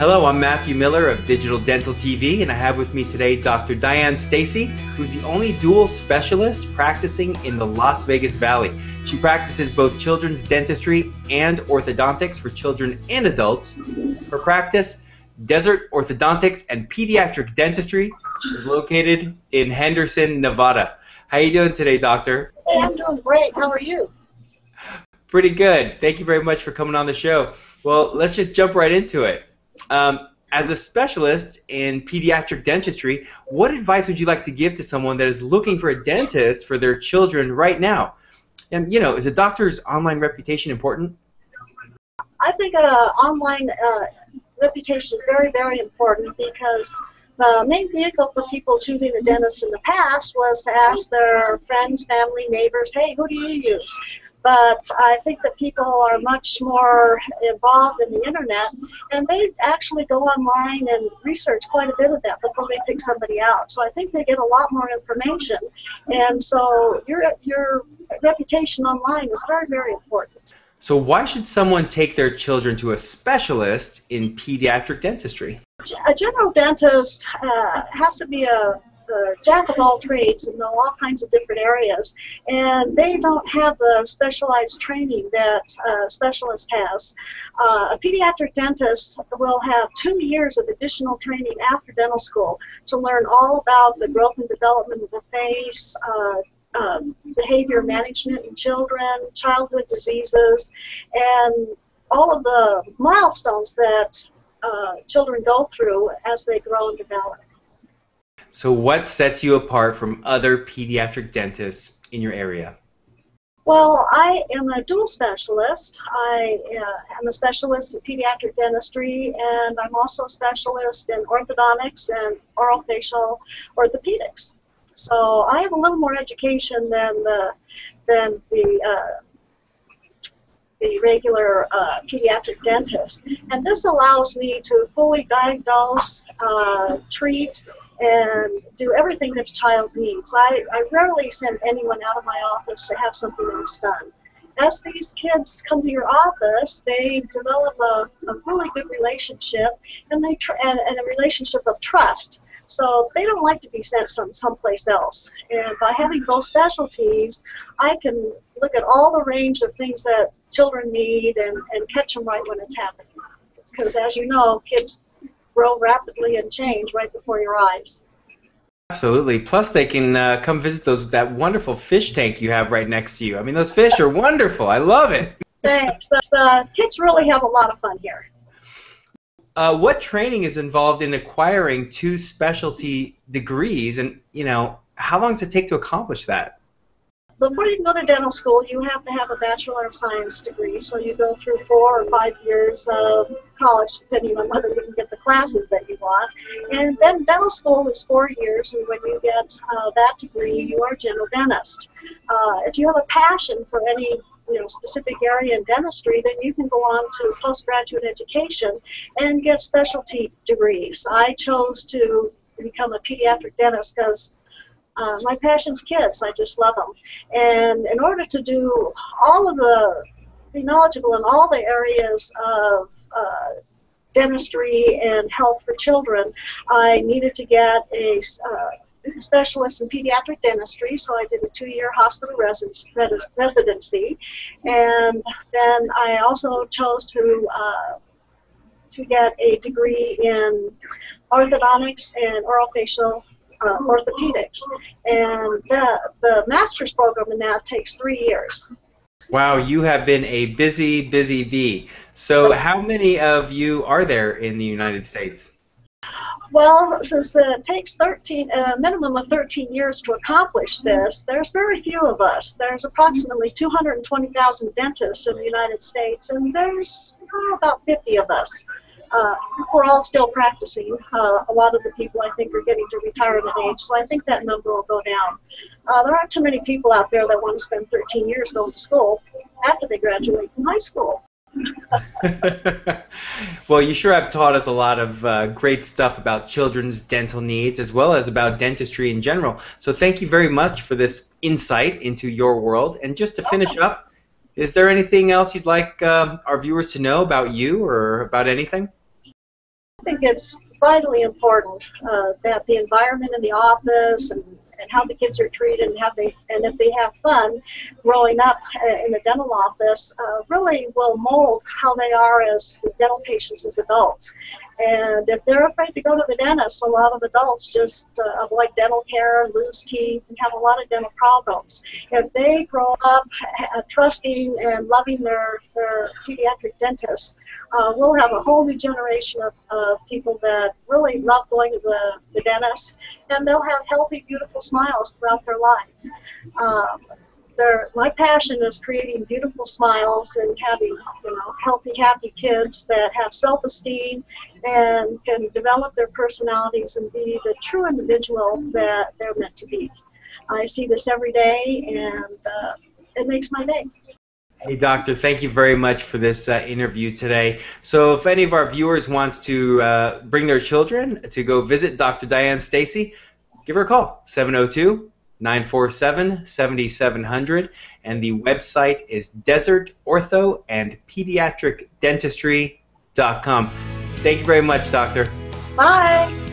Hello, I'm Matthew Miller of Digital Dental TV, and I have with me today Dr. Diane Stacey, who's the only dual specialist practicing in the Las Vegas Valley. She practices both children's dentistry and orthodontics for children and adults. Her practice, Desert Orthodontics and Pediatric Dentistry, is located in Henderson, Nevada. How are you doing today, doctor? Hey, I'm doing great. How are you? Pretty good. Thank you very much for coming on the show. Well, let's just jump right into it. As a specialist in pediatric dentistry, what advice would you like to give to someone that is looking for a dentist for their children right now? And, is a doctor's online reputation important? I think online reputation is very, very important because the main vehicle for people choosing a dentist in the past was to ask their friends, family, neighbors, hey, who do you use? But I think that people are much more involved in the internet, and they actually go online and research quite a bit of that before they pick somebody out. So I think they get a lot more information, and so your reputation online is very, very important. So why should someone take their children to a specialist in pediatric dentistry? A general dentist has to be a jack of all trades and know all kinds of different areas, and they don't have the specialized training that a specialist has. A pediatric dentist will have 2 years of additional training after dental school to learn all about the growth and development of the face, behavior management in children, childhood diseases, and all of the milestones that children go through as they grow and develop. So what sets you apart from other pediatric dentists in your area? Well, I am a dual specialist. I am a specialist in pediatric dentistry, and I'm also a specialist in orthodontics and orofacial orthopedics. So I have a little more education than the regular pediatric dentist. And this allows me to fully diagnose, treat, and do everything that a child needs. I rarely send anyone out of my office to have something else done. As these kids come to your office, they develop a really good relationship, and a relationship of trust. So they don't like to be sent someplace else. And by having both specialties, I can look at all the range of things that children need and catch them right when it's happening. Because as you know, kids grow rapidly and change right before your eyes. Absolutely. Plus, they can come visit that wonderful fish tank you have right next to you. I mean, those fish are wonderful. I love it. Thanks. The kids really have a lot of fun here. What training is involved in acquiring 2 specialty degrees, and how long does it take to accomplish that? Before you can go to dental school, you have to have a Bachelor of Science degree, so you go through 4 or 5 years of college, depending on whether you can get the classes that you want. And then dental school is 4 years, and when you get that degree, you are a general dentist. If you have a passion for any specific area in dentistry, then you can go on to postgraduate education and get specialty degrees. I chose to become a pediatric dentist because my passion's kids. I just love them. And in order to do be knowledgeable in all the areas of dentistry and health for children, I needed to get a specialist in pediatric dentistry, so I did a 2-year hospital residency, and then I also chose to get a degree in orthodontics and orofacial orthopedics, and the master's program in that takes 3 years. Wow, you have been a busy, busy bee. So how many of you are there in the United States? Well, since it takes a minimum of 13 years to accomplish this, there's very few of us. There's approximately 220,000 dentists in the United States, and there's about 50 of us. We're all still practicing. A lot of the people, I think, are getting to retirement age, so I think that number will go down. There aren't too many people out there that want to spend 13 years going to school after they graduate from high school. Well, you sure have taught us a lot of great stuff about children's dental needs as well as about dentistry in general. So thank you very much for this insight into your world. And just to finish up, is there anything else you'd like our viewers to know about you or about anything? I think it's vitally important that the environment in the office and how the kids are treated and if they have fun growing up in the dental office really will mold how they are as dental patients as adults. And if they're afraid to go to the dentist, a lot of adults just avoid dental care, lose teeth, and have a lot of dental problems. If they grow up trusting and loving their pediatric dentist, we'll have a whole new generation of people that really love going to the dentist, and they'll have healthy, beautiful smiles throughout their life. My passion is creating beautiful smiles and having, healthy, happy kids that have self-esteem and can develop their personalities and be the true individual that they're meant to be. I see this every day, and it makes my day. Hey, Doctor, thank you very much for this interview today. So if any of our viewers wants to bring their children to go visit Dr. Diane Stacey, give her a call, 702-947-7700, and the website is desertorthoandpediatricdentistry.com. Thank you very much, Doctor. Bye.